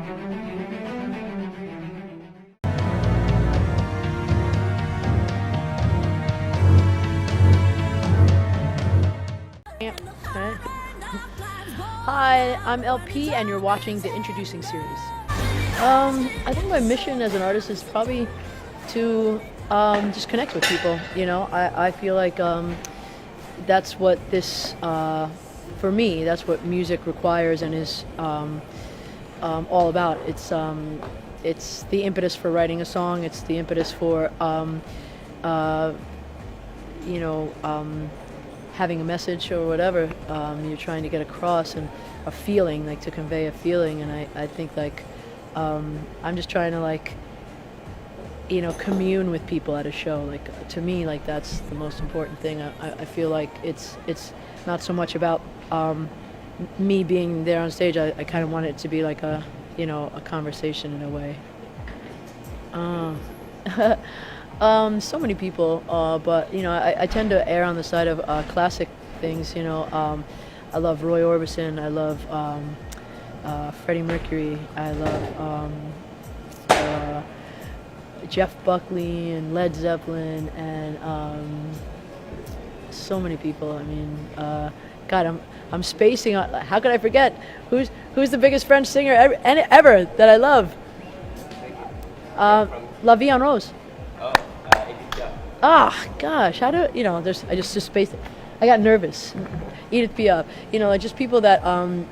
Hi, I'm LP and you're watching the Introducing series. I think my mission as an artist is probably to just connect with people, you know. I feel like that's what this, for me, that's what music requires and is all about. It's the impetus for writing a song, it's the impetus for, you know, having a message or whatever you're trying to get across, and a feeling, like to convey a feeling. And I think like I'm just trying to, like, you know, commune with people at a show. Like, to me, like, that's the most important thing. I feel like it's not so much about me being there on stage. I kind of want it to be like a, you know, a conversation in a way. So many people, but you know, I tend to err on the side of classic things. You know, I love Roy Orbison. I love Freddie Mercury. I love Jeff Buckley and Led Zeppelin, and so many people. I mean, God, I'm spacing on. How could I forget? Who's the biggest French singer ever that I love? La Vie en Rose. Ah, gosh, how do you know? I just spaced it. I got nervous. Edith Piaf. You know, like, just people that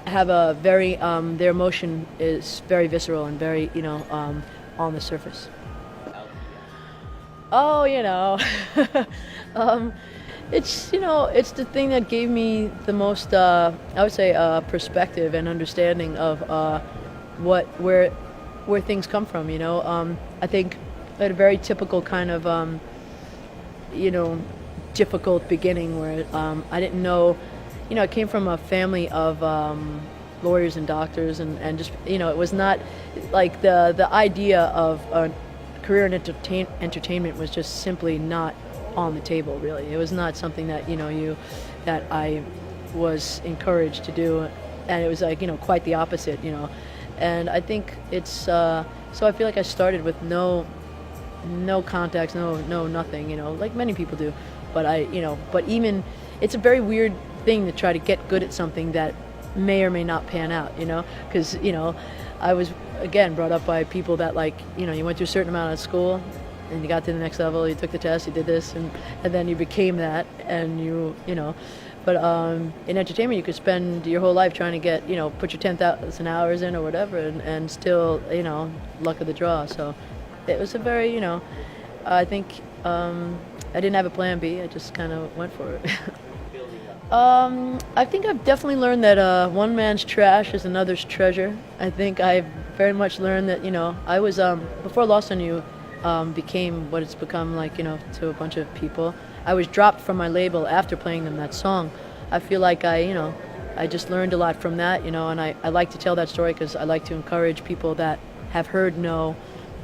have a very their emotion is very visceral and very, you know, on the surface. Oh, you know, it's, you know, it's the thing that gave me the most, I would say, perspective and understanding of where things come from. You know, I think I had a very typical kind of you know, difficult beginning where I didn't know, you know, I came from a family of lawyers and doctors, and just, you know, it was not like the idea of a career in entertainment was just simply not on the table, really. It was not something that, you know, that I was encouraged to do, and it was like, you know, quite the opposite, you know. And I think it's so I feel like I started with no contacts, no nothing, you know, like many people do. But you know, but even, it's a very weird thing to try to get good at something that may or may not pan out, you know, because, you know, I was, again, brought up by people that, like, you know, you went through a certain amount of school and you got to the next level, you took the test, you did this, and then you became that, and you know, but in entertainment you could spend your whole life trying to get, you know, put your 10,000 hours in or whatever, and still, you know, luck of the draw. So it was a very, you know, I think I didn't have a plan B. I just kind of went for it. I think I've definitely learned that one man's trash is another's treasure. I think I've very much learned that, you know, I was, before Lost on You became what it's become, like, you know, to a bunch of people, I was dropped from my label after playing them that song. I feel like you know, I just learned a lot from that, you know, and I like to tell that story because I like to encourage people that have heard no,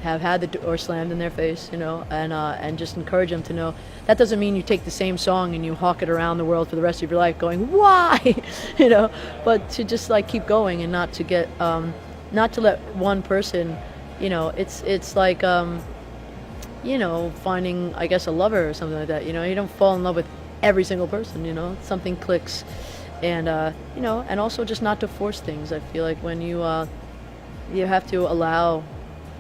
have had the door slammed in their face, you know, and just encourage them to know that doesn't mean you take the same song and you hawk it around the world for the rest of your life going, why? You know, but to just, like, keep going and not to get, not to let one person, you know, it's like, you know, finding, I guess, a lover or something like that. You know, you don't fall in love with every single person, you know, something clicks. And, you know, and also just not to force things. I feel like when you have to allow,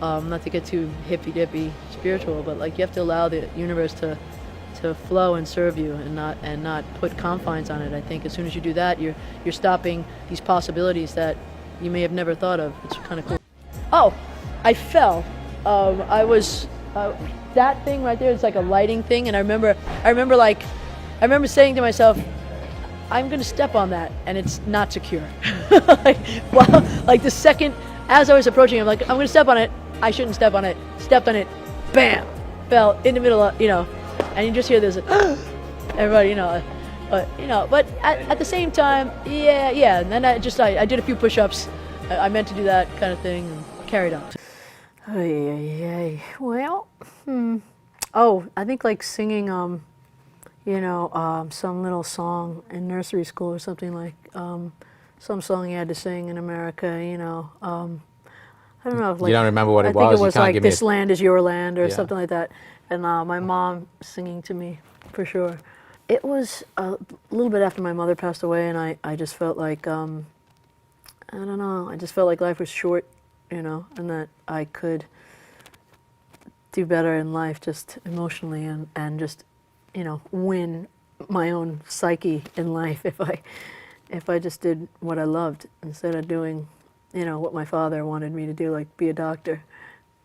not to get too hippy-dippy spiritual, but, like, you have to allow the universe to flow and serve you, and not put confines on it. I think as soon as you do that, you're stopping these possibilities that you may have never thought of. It's kind of cool. Oh, I fell. I was that thing right there. It's like a lighting thing, and I remember saying to myself, I'm gonna step on that, and it's not secure. Like, well, like the second as I was approaching, I'm like, I'm gonna step on it. I shouldn't step on it. Stepped on it. Bam! Fell in the middle of, you know, and you just hear this, everybody, you know, but at the same time, yeah. And then I did a few push-ups. I meant to do that kind of thing and carried on. Well, oh, I think, like, singing, you know, some little song in nursery school or something, like some song you had to sing in America, you know. I don't know. Like, you don't remember what it I was? think it You was can't like give me "This Land Is Your Land" or Yeah. something like that. And my mom singing to me, for sure. It was a little bit after my mother passed away, and I just felt like, I don't know, I just felt like life was short, you know, and that I could do better in life just emotionally and just, you know, win my own psyche in life if I just did what I loved instead of doing, you know, what my father wanted me to do, like be a doctor,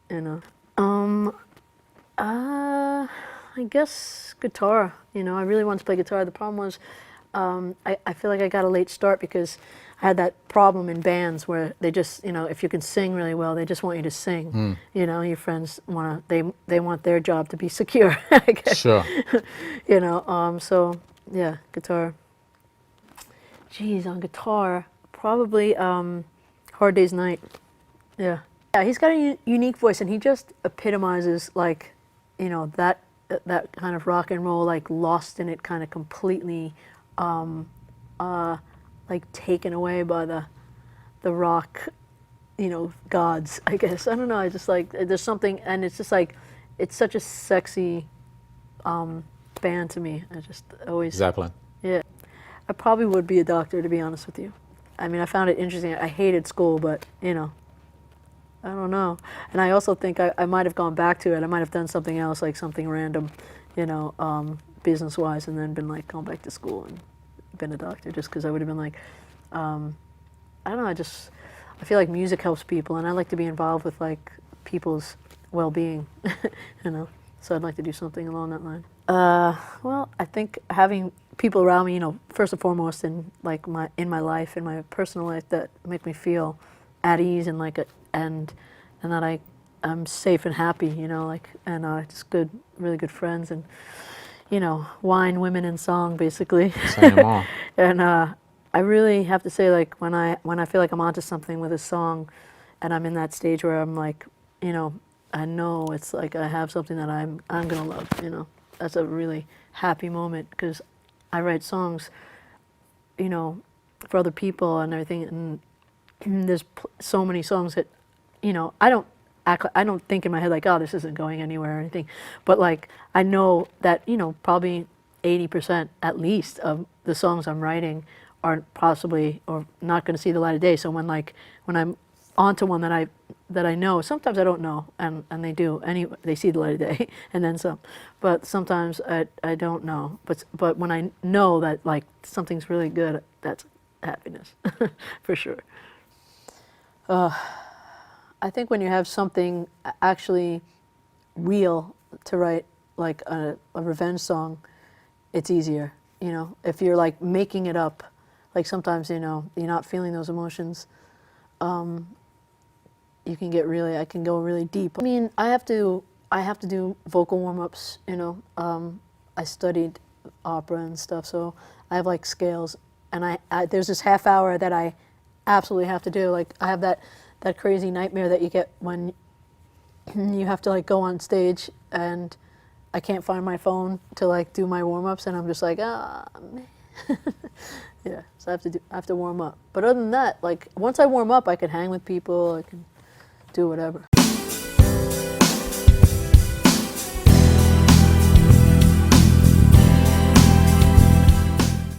you know. I guess guitar. You know, I really wanted to play guitar. The problem was, I feel like I got a late start because I had that problem in bands where they just, you know, if you can sing really well, they just want you to sing. You know, your friends they want their job to be secure, I guess. Sure. You know, so yeah, guitar. Geez, on guitar, probably Hard Day's Night. Yeah. Yeah, he's got a unique voice, and he just epitomizes, like, you know, that kind of rock and roll, like lost in it, kind of completely, like taken away by the rock, you know, gods, I guess. I don't know. I just like there's something, and it's just like it's such a sexy band to me. I just always Zeppelin. Yeah. I probably would be a doctor, to be honest with you. I mean, I found it interesting. I hated school, but, you know, I don't know. And I also think I might have gone back to it. I might have done something else, like something random, you know, business-wise, and then been like, gone back to school and been a doctor, just because I would have been like, I don't know, I feel like music helps people, and I like to be involved with, like, people's well-being, you know. So I'd like to do something along that line. Well, I think having people around me, you know, first and foremost in like in my life, in my personal life, that make me feel at ease and like and that I'm safe and happy, you know, like, and just really good friends, and, you know, wine, women, and song, basically. Say no more. And I really have to say, like, when I feel like I'm onto something with a song, and I'm in that stage where I'm like, you know, I know it's like I have something that I'm gonna love, you know. That's a really happy moment, because I write songs, you know, for other people and everything, and there's so many songs that, you know, I don't think in my head like, oh, this isn't going anywhere or anything, but like I know that, you know, probably 80% at least of the songs I'm writing are possibly or not going to see the light of day. So when I'm onto one that I know, sometimes I don't know, and they do anyway, they see the light of day and then some, but sometimes I don't know, but when I know that like something's really good, that's happiness for sure. I think when you have something actually real to write, like a revenge song, it's easier. You know, if you're like making it up, like sometimes, you know, you're not feeling those emotions, I can go really deep. I mean, I have to do vocal warm-ups, you know. I studied opera and stuff, so I have like scales, and there's this half hour that I absolutely have to do. Like I have that crazy nightmare that you get when you have to like go on stage and I can't find my phone to like do my warm-ups, and I'm just like, man. Yeah, so I have to warm up. But other than that, like once I warm up, I can hang with people, I can do whatever.